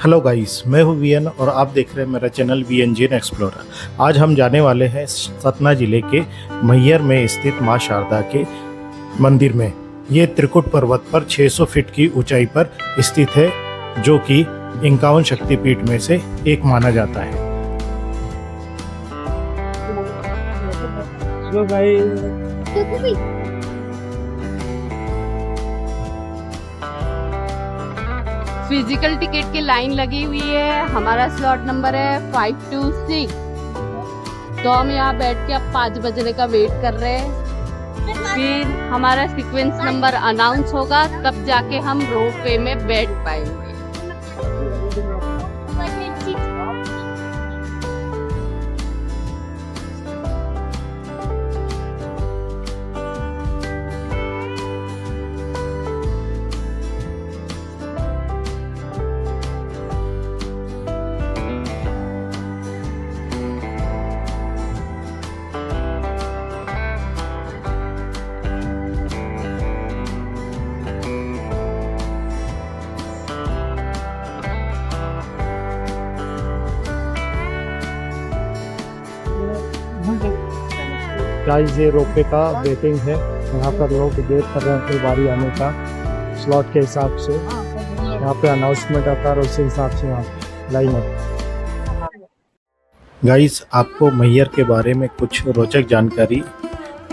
Hello guys, मैं हूँ VN और आप देख रहे हैं मेरा चैनल वीएन जीन एक्सप्लोरर। आज हम जाने वाले हैं सतना जिले के मैहर में स्थित मां शारदा के मंदिर में। ये त्रिकुट पर्वत पर 600 फीट की ऊंचाई पर स्थित है, जो कि 51 शक्तिपीठ में से एक माना जाता है। चलो भाई, फिजिकल टिकट की लाइन लगी हुई है। हमारा स्लॉट नंबर है 526। तो हम यहाँ बैठ के अब 5 बजने का वेट कर रहे हैं। फिर हमारा सीक्वेंस नंबर अनाउंस होगा, तब जाके हम रोप वे में बैठ पाएंगे। गाइस, ये रोपवे का वेटिंग है। यहाँ पर लोग वेट कर रहे हैं अपनी बारी आने का स्लॉट के हिसाब से। यहाँ पे अनाउंसमेंट आता है और उसी हिसाब से यहाँ लाइन है। गाइस, आपको मैहर के बारे में कुछ रोचक जानकारी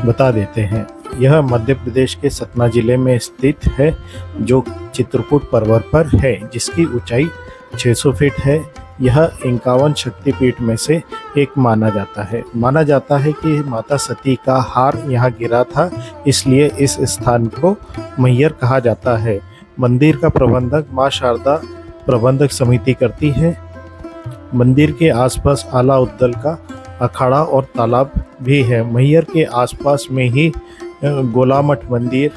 बता देते हैं। यह मध्य प्रदेश के सतना जिले में स्थित है, जो चित्रकूट पर्वत पर है, जिसकी ऊंचाई 600 फीट है। यह 51 शक्तिपीठ में से एक माना जाता है। माना जाता है कि माता सती का हार यहाँ गिरा था, इसलिए इस स्थान को मैहर कहा जाता है। मंदिर का प्रबंधक मां शारदा प्रबंधक समिति करती है। मंदिर के आसपास आला उद्दल का अखाड़ा और तालाब भी है। मैहर के आसपास में ही गोलामठ मंदिर,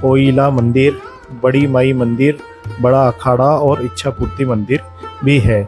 ओइला मंदिर, बड़ी माई मंदिर, बड़ा अखाड़ा और इच्छापूर्ति मंदिर भी है।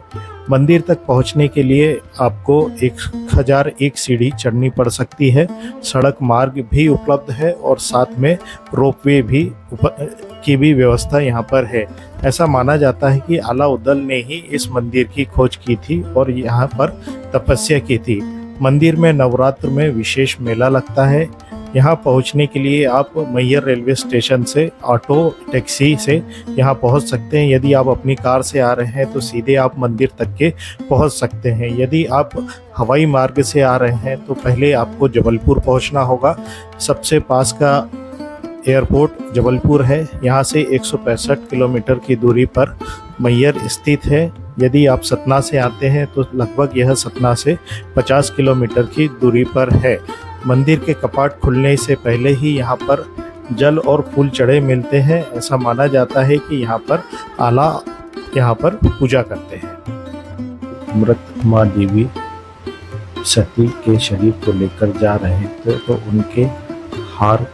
मंदिर तक पहुंचने के लिए आपको 1001 सीढ़ी चढ़नी पड़ सकती है। सड़क मार्ग भी उपलब्ध है और साथ में रोपवे भी की भी व्यवस्था यहाँ पर है। ऐसा माना जाता है कि आला उद्दल ने ही इस मंदिर की खोज की थी और यहाँ पर तपस्या की थी। मंदिर में नवरात्र में विशेष मेला लगता है। यहाँ पहुँचने के लिए आप मैहर रेलवे स्टेशन से ऑटो टैक्सी से यहाँ पहुँच सकते हैं। यदि आप अपनी कार से आ रहे हैं तो सीधे आप मंदिर तक के पहुँच सकते हैं। यदि आप हवाई मार्ग से आ रहे हैं तो पहले आपको जबलपुर पहुँचना होगा। सबसे पास का एयरपोर्ट जबलपुर है। यहाँ से 165 किलोमीटर की दूरी पर मैहर स्थित है। यदि आप सतना से आते हैं तो लगभग यह सतना से 50 किलोमीटर की दूरी पर है। मंदिर के कपाट खुलने से पहले ही यहाँ पर जल और फूल चढ़े मिलते हैं। ऐसा माना जाता है कि यहाँ पर पूजा करते हैं। मृत माँ देवी सती के शरीर को लेकर जा रहे थे तो उनके हार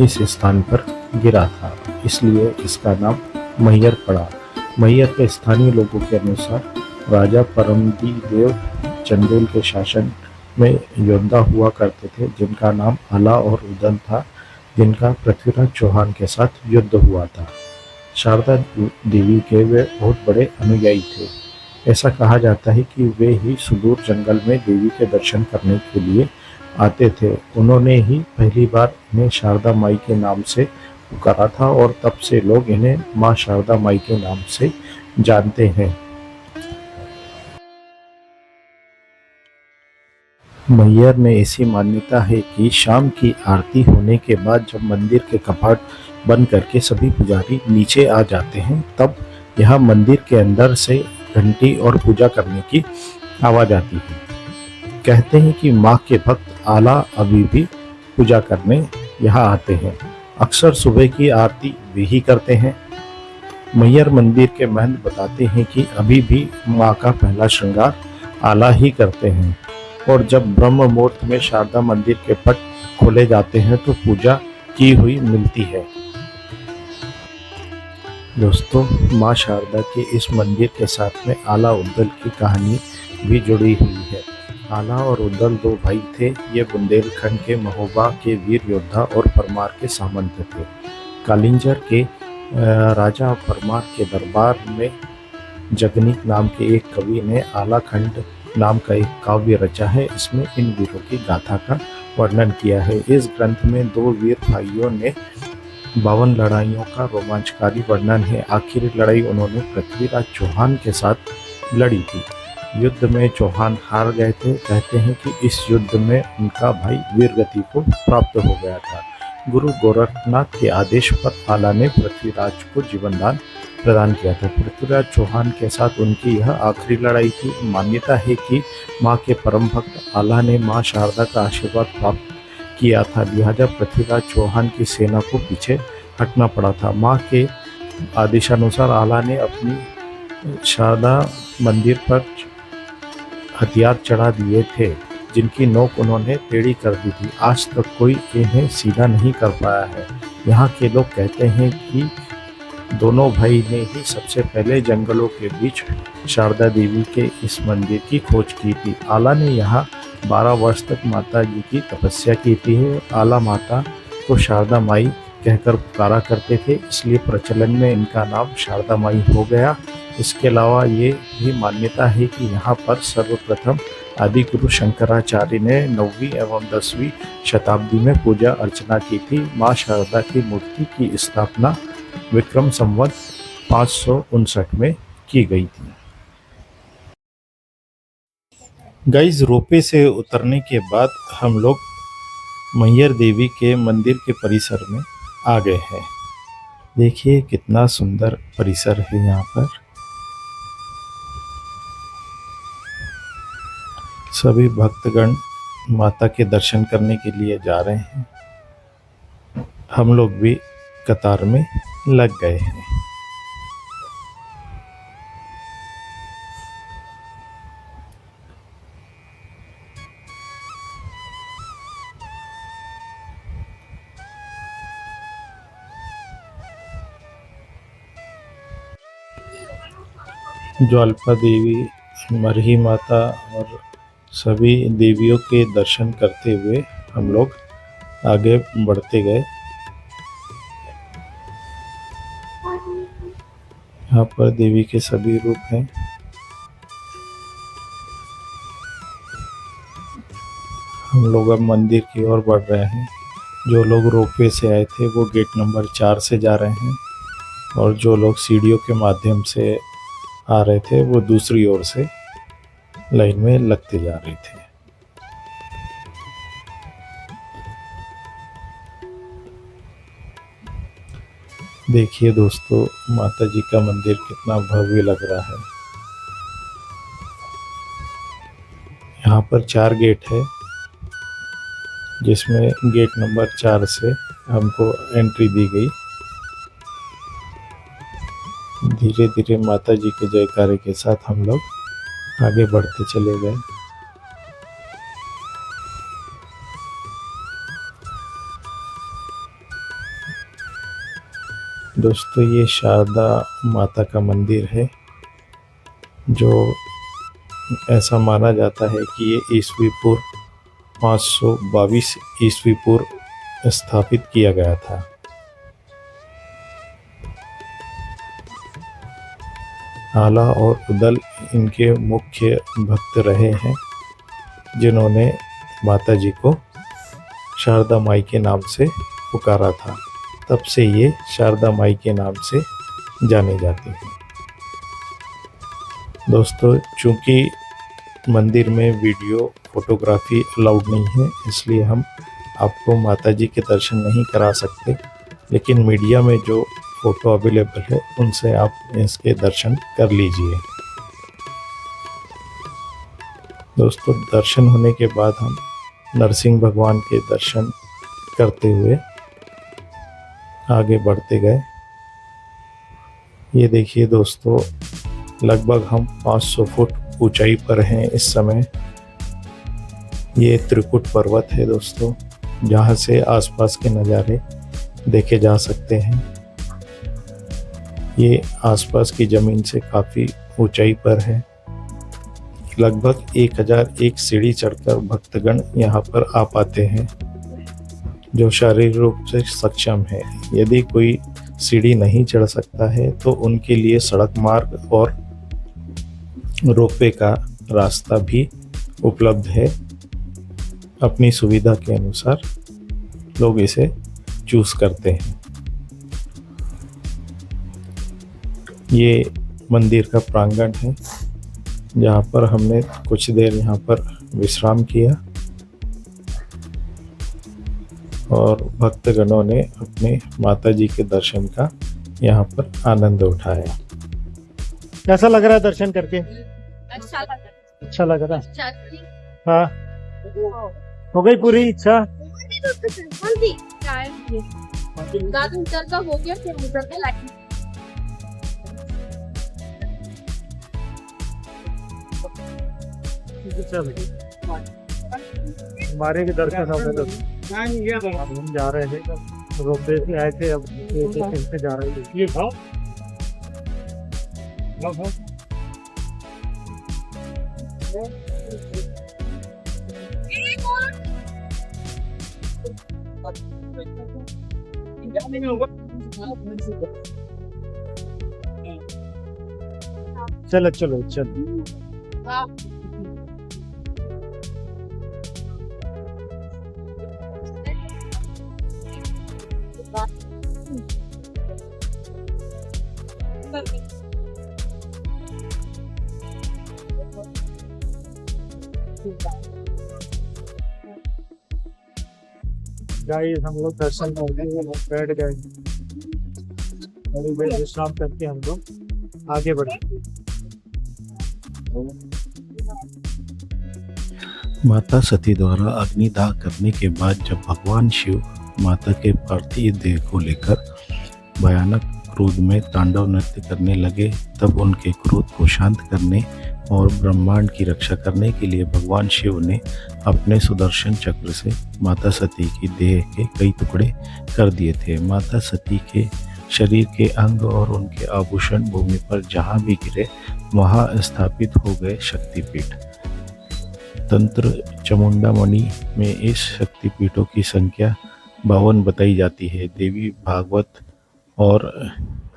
इस स्थान पर गिरा था, इसलिए इसका नाम मैहर पड़ा। मैहर के स्थानीय लोगों के अनुसार राजा परमदीदेव चंदेल के शासन में योद्धा हुआ करते थे, जिनका नाम आला और उदन था, जिनका पृथ्वीराज चौहान के साथ युद्ध हुआ था। शारदा देवी के वे बहुत बड़े अनुयायी थे। ऐसा कहा जाता है कि वे ही सुदूर जंगल में देवी के दर्शन करने के लिए आते थे। उन्होंने ही पहली बार इन्हें शारदा माई के नाम से पुकारा था और तब से लोग इन्हें माँ शारदा माई के नाम से जानते हैं। मैहर में ऐसी मान्यता है कि शाम की आरती होने के बाद जब मंदिर के कपाट बंद करके सभी पुजारी नीचे आ जाते हैं, तब यहाँ मंदिर के अंदर से घंटी और पूजा करने की आवाज आती है। कहते हैं कि माँ के भक्त आला अभी भी पूजा करने यहाँ आते हैं। अक्सर सुबह की आरती वे ही करते हैं। मैहर मंदिर के महंत बताते हैं कि अभी भी माँ का पहला श्रृंगार आला ही करते हैं और जब ब्रह्म मुहूर्त में शारदा मंदिर के पट खोले जाते हैं तो पूजा की हुई मिलती है। दोस्तों, माँ शारदा के इस मंदिर के साथ में आला उद्दल की कहानी भी जुड़ी हुई है। आला और उद्दल 2 भाई थे। ये बुंदेलखंड के महोबा के वीर योद्धा और परमार के सामंत थे। कालिंजर के राजा परमार के दरबार में जगनीक नाम के एक कवि ने आलाखंड नाम का एक काव्य रचा है। इसमें इन वीरों की गाथा का वर्णन किया है। इस ग्रंथ में 2 वीर भाइयों ने 52 लड़ाइयों का रोमांचकारी वर्णन है। आखिरी लड़ाई उन्होंने पृथ्वीराज चौहान के साथ लड़ी थी। युद्ध में चौहान हार गए थे। कहते हैं कि इस युद्ध में उनका भाई वीरगति को प्राप्त हो गया था। गुरु गोरखनाथ के आदेश पर आला ने पृथ्वीराज को जीवनदान प्रदान किया था। पृथ्वीराज चौहान के साथ उनकी यह आखिरी लड़ाई थी। मान्यता है कि मां के परम भक्त आला ने मां शारदा का आशीर्वाद प्राप्त किया था, लिहाजा पृथ्वीराज चौहान की सेना को पीछे हटना पड़ा था। मां के आदेशानुसार आला ने अपनी शारदा मंदिर पर हथियार चढ़ा दिए थे, जिनकी नोक उन्होंने टेढ़ी कर दी थी। आज तक कोई इन्हें सीधा नहीं कर पाया है। यहाँ के लोग कहते हैं कि दोनों भाई ने ही सबसे पहले जंगलों के बीच शारदा देवी के इस मंदिर की खोज की थी। आला ने यहाँ 12 वर्ष तक माता जी की तपस्या की थी। आला माता को शारदा माई कहकर पुकारा करते थे, इसलिए प्रचलन में इनका नाम शारदा माई हो गया। इसके अलावा ये भी मान्यता है कि यहाँ पर सर्वप्रथम आदि गुरु शंकराचार्य ने 9वीं एवं 10वीं शताब्दी में पूजा अर्चना की थी। माँ शारदा की मूर्ति की स्थापना विक्रम संवत 559 में की गई थी। गाइस, रोपे से उतरने के बाद हम लोग मैहर देवी के मंदिर के परिसर में आ गए हैं। देखिए कितना सुंदर परिसर है यहाँ पर। सभी भक्तगण माता के दर्शन करने के लिए जा रहे हैं। हम लोग भी कतार में लग गए हैं। ज्वाल्पा देवी, मरही माता और सभी देवियों के दर्शन करते हुए हम लोग आगे बढ़ते गए। यहाँ पर देवी के सभी रूप हैं। हम लोग अब मंदिर की ओर बढ़ रहे हैं। जो लोग रोपवे से आए थे वो गेट नंबर 4 से जा रहे हैं, और जो लोग सीढ़ियों के माध्यम से आ रहे थे वो दूसरी ओर से लाइन में लगते जा रहे थे। देखिए दोस्तों, माता जी का मंदिर कितना भव्य लग रहा है। यहाँ पर 4 गेट है, जिसमें गेट नंबर 4 से हमको एंट्री दी गई। धीरे धीरे माता जी के जयकारे के साथ हम लोग आगे बढ़ते चले गए। दोस्तों, ये शारदा माता का मंदिर है, जो ऐसा माना जाता है कि ये ईस्वी पूर्व 522 ईस्वी पूर्व स्थापित किया गया था। आला और उदल इनके मुख्य भक्त रहे हैं, जिन्होंने माता जी को शारदा माई के नाम से पुकारा था। तब से ये शारदा माई के नाम से जाने जाते हैं। दोस्तों, चूँकि मंदिर में वीडियो फोटोग्राफी अलाउड नहीं है, इसलिए हम आपको माता जी के दर्शन नहीं करा सकते, लेकिन मीडिया में जो फ़ोटो अवेलेबल है उनसे आप इसके दर्शन कर लीजिए। दोस्तों, दर्शन होने के बाद हम नरसिंह भगवान के दर्शन करते हुए आगे बढ़ते गए। ये देखिए दोस्तों, लगभग हम 500 फुट ऊंचाई पर हैं इस समय। ये त्रिकुट पर्वत है दोस्तों, जहाँ से आसपास के नज़ारे देखे जा सकते हैं। ये आसपास की ज़मीन से काफ़ी ऊंचाई पर है। लगभग 1001 सीढ़ी चढ़कर भक्तगण यहाँ पर आ पाते हैं, जो शारीरिक रूप से सक्षम है। यदि कोई सीढ़ी नहीं चढ़ सकता है तो उनके लिए सड़क मार्ग और रोपवे का रास्ता भी उपलब्ध है। अपनी सुविधा के अनुसार लोग इसे चूज करते हैं। ये मंदिर का प्रांगण है जहाँ पर हमने कुछ देर यहाँ पर विश्राम किया और भक्तगणों ने अपने माता जी के दर्शन का यहाँ पर आनंद उठाया। कैसा लग रहा है दर्शन करके? अच्छा लगा। अच्छा लग रहा है। हाँ, हो गई पूरी इच्छा? मीटर का हो गया, फिर मीटर का लाइन। हमारे भी दर्शन हो गए। अब हम जा रहे थे, रोपवे से आए थे, अब स्टेशन से जा रहे थे। ये खाओ, खाओ। चलो चलो चलो। गाइस हम लोग दर्शन करके बैठ गए, थोड़ी देर विश्राम करके हम लोग आगे बढ़े। माता सती द्वारा अग्निदाह करने के बाद जब भगवान शिव माता के पार्थिव देह को लेकर भयानक क्रोध में तांडव नृत्य करने लगे, तब उनके क्रोध को शांत करने और ब्रह्मांड की रक्षा करने के लिए भगवान शिव ने अपने सुदर्शन चक्र से माता सती की देह के कई टुकड़े कर दिए थे। माता सती के शरीर के अंग और उनके आभूषण भूमि पर जहाँ भी गिरे वहाँ स्थापित हो गए शक्तिपीठ। तंत्र चामुंडामणि में इस शक्तिपीठों की संख्या 52 बताई जाती है। देवी भागवत और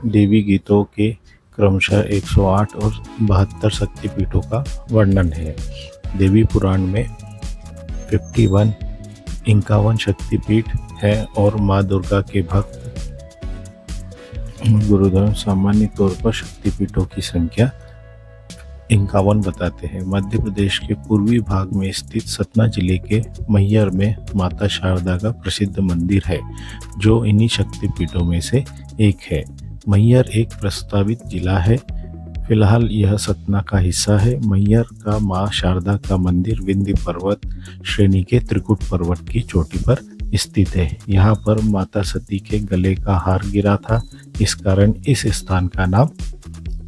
देवी गीतों के क्रमशः 108 और 72 शक्तिपीठों का वर्णन है। देवी पुराण में 51 शक्तिपीठ है और माँ दुर्गा के भक्त गुरुधर्म सामान्य तौर पर शक्तिपीठों की संख्या 51 बताते हैं। मध्य प्रदेश के पूर्वी भाग में स्थित सतना जिले के मैहर में माता शारदा का प्रसिद्ध मंदिर है, जो इन्हीं शक्तिपीठों में से एक है। मैहर एक प्रस्तावित जिला है। फिलहाल यह सतना का हिस्सा है। मैहर का मां शारदा का मंदिर विंध्य पर्वत श्रेणी के त्रिकुट पर्वत की चोटी पर स्थित है। यहाँ पर माता सती के गले का हार गिरा था, इस कारण इस स्थान का नाम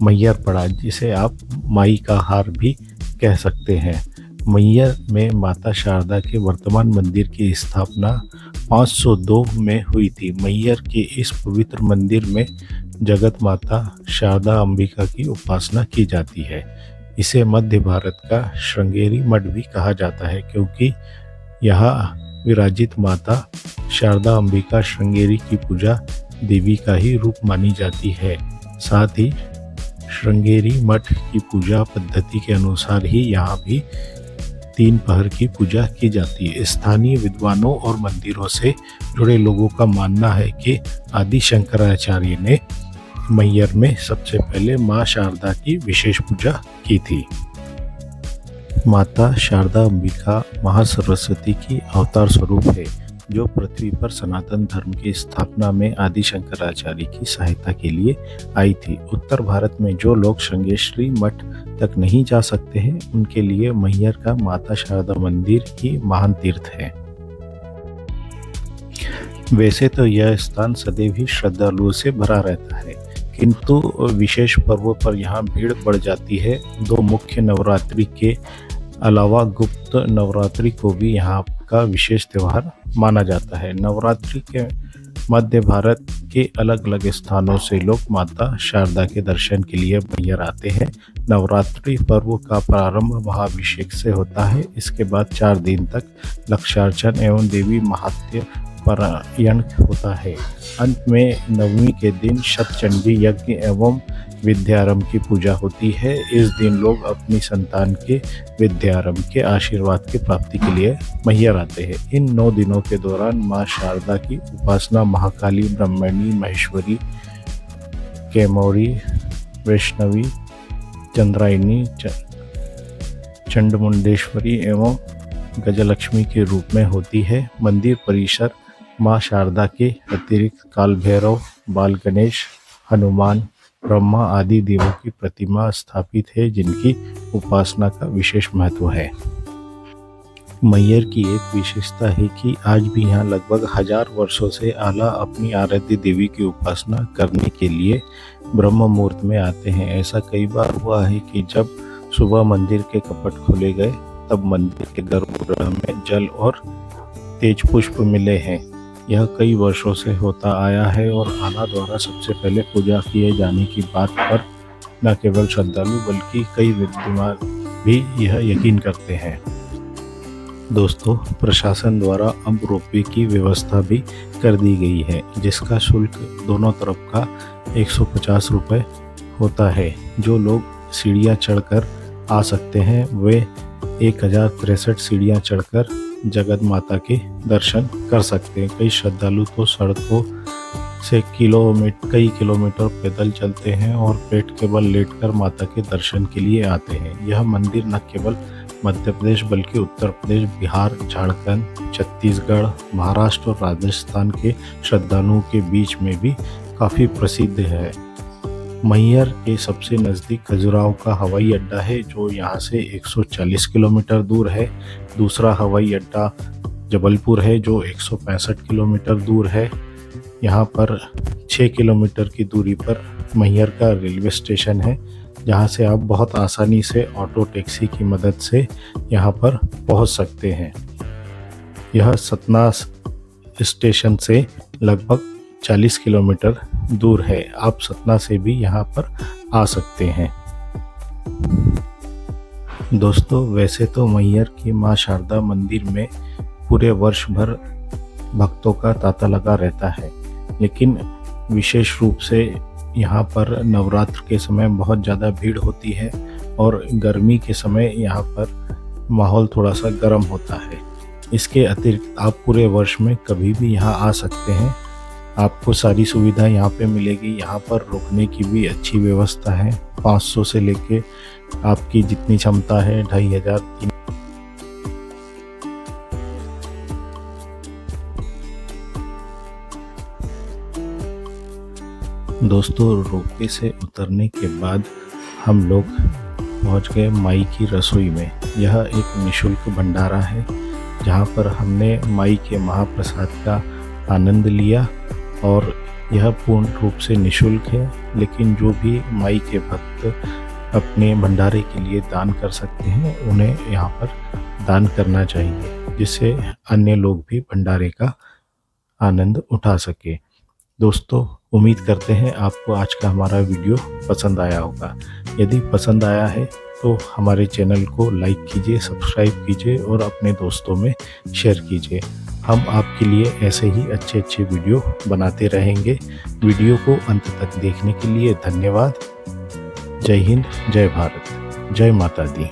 मैहर पड़ा, जिसे आप माई का हार भी कह सकते हैं। मैहर में माता शारदा के वर्तमान मंदिर की स्थापना 502 में हुई थी। मैहर के इस पवित्र मंदिर में जगत माता शारदा अंबिका की उपासना की जाती है। इसे मध्य भारत का श्रृंगेरी मठ भी कहा जाता है, क्योंकि यहाँ विराजित माता शारदा अंबिका श्रृंगेरी की पूजा देवी का ही रूप मानी जाती है। साथ ही श्रृंगेरी मठ की पूजा पद्धति के अनुसार ही यहाँ भी 3 पहर की पूजा की जाती है। स्थानीय विद्वानों और मंदिरों से जुड़े लोगों का मानना है कि आदि शंकराचार्य ने मैहर में सबसे पहले मां शारदा की विशेष पूजा की थी। माता शारदा अंबिका महासरस्वती की अवतार स्वरूप है, जो पृथ्वी पर सनातन धर्म की स्थापना में आदि शंकराचार्य की सहायता के लिए आई थी। उत्तर भारत में जो लोग श्रृंगेरी मठ तक नहीं जा सकते हैं, उनके लिए मैहर का माता शारदा मंदिर ही महान तीर्थ है। वैसे तो यह स्थान सदैव ही श्रद्धालुओं से भरा रहता है, किंतु विशेष पर्वों पर यहाँ भीड़ बढ़ जाती है। 2 मुख्य नवरात्रि के अलावा गुप्त नवरात्रि को भी यहाँ का विशेष त्यौहार माना जाता है। नवरात्रि के मध्य भारत के अलग अलग स्थानों से लोग माता शारदा के दर्शन के लिए मैहर आते हैं। नवरात्रि पर्व का प्रारंभ महाअभिषेक से होता है। इसके बाद 4 दिन तक लक्षार्चन एवं देवी महात्म्य पारायण होता है। अंत में नवमी के दिन शतचंडी यज्ञ एवं विद्यारंभ की पूजा होती है। इस दिन लोग अपनी संतान के विद्यारंभ के आशीर्वाद की प्राप्ति के लिए मैहर आते हैं। इन 9 दिनों के दौरान माँ शारदा की उपासना महाकाली, ब्रह्मणी, महेश्वरी, कैमौरी, वैष्णवी, चंद्रायणी, चंडमुंडेश्वरी एवं गजलक्ष्मी के रूप में होती है। मंदिर परिसर माँ शारदा के अतिरिक्त काल भैरव, बाल गणेश, हनुमान, ब्रह्मा आदि देवों की प्रतिमा स्थापित है, जिनकी उपासना का विशेष महत्व है। मैहर की एक विशेषता है कि आज भी यहाँ लगभग 1000 वर्षों से आला अपनी आराध्य देवी की उपासना करने के लिए ब्रह्म मुहूर्त में आते हैं। ऐसा कई बार हुआ है कि जब सुबह मंदिर के कपट खोले गए तब मंदिर के गर्भगृह में जल और तेज पुष्प मिले हैं। यह कई वर्षों से होता आया है और आला द्वारा सबसे पहले पूजा किए जाने की बात पर न केवल श्रद्धालु बल्कि कई विद्वान भी यह यकीन करते हैं। दोस्तों, प्रशासन द्वारा अब रोपवे की व्यवस्था भी कर दी गई है, जिसका शुल्क दोनों तरफ का 150 रुपये होता है। जो लोग सीढ़ियाँ चढ़कर आ सकते हैं वे 1063 सीढ़ियाँ चढ़कर जगत माता के दर्शन कर सकते हैं। कई श्रद्धालु तो सड़कों से कई किलोमीटर पैदल चलते हैं और पेट के बल लेटकर माता के दर्शन के लिए आते हैं। यह मंदिर न केवल मध्य प्रदेश बल्कि उत्तर प्रदेश, बिहार, झारखंड, छत्तीसगढ़, महाराष्ट्र और राजस्थान के श्रद्धालुओं के बीच में भी काफ़ी प्रसिद्ध है। मैहर के सबसे नज़दीक खजुराहो का हवाई अड्डा है, जो यहाँ से 140 किलोमीटर दूर है। दूसरा हवाई अड्डा जबलपुर है, जो 165 किलोमीटर दूर है। यहाँ पर 6 किलोमीटर की दूरी पर मैहर का रेलवे स्टेशन है, जहाँ से आप बहुत आसानी से ऑटो टैक्सी की मदद से यहाँ पर पहुँच सकते हैं। यह सतना स्टेशन से लगभग 40 किलोमीटर दूर है। आप सतना से भी यहाँ पर आ सकते हैं। दोस्तों, वैसे तो मैहर की माँ शारदा मंदिर में पूरे वर्ष भर भक्तों का तांता लगा रहता है, लेकिन विशेष रूप से यहाँ पर नवरात्र के समय बहुत ज़्यादा भीड़ होती है और गर्मी के समय यहाँ पर माहौल थोड़ा सा गर्म होता है। इसके अतिरिक्त आप पूरे वर्ष में कभी भी यहाँ आ सकते हैं। आपको सारी सुविधा यहाँ पे मिलेगी। यहाँ पर रुकने की भी अच्छी व्यवस्था है। 500 से लेके आपकी जितनी क्षमता है 2500, 3 दोस्तों, रोपवे से उतरने के बाद हम लोग पहुँच गए माई की रसोई में। यह एक निःशुल्क भंडारा है, जहाँ पर हमने माई के महाप्रसाद का आनंद लिया और यह पूर्ण रूप से निःशुल्क है, लेकिन जो भी माई के भक्त अपने भंडारे के लिए दान कर सकते हैं उन्हें यहाँ पर दान करना चाहिए, जिससे अन्य लोग भी भंडारे का आनंद उठा सके। दोस्तों, उम्मीद करते हैं आपको आज का हमारा वीडियो पसंद आया होगा। यदि पसंद आया है तो हमारे चैनल को लाइक कीजिए, सब्सक्राइब कीजिए और अपने दोस्तों में शेयर कीजिए। हम आपके लिए ऐसे ही अच्छे अच्छे वीडियो बनाते रहेंगे। वीडियो को अंत तक देखने के लिए धन्यवाद। जय हिंद, जय भारत, जय माता दी।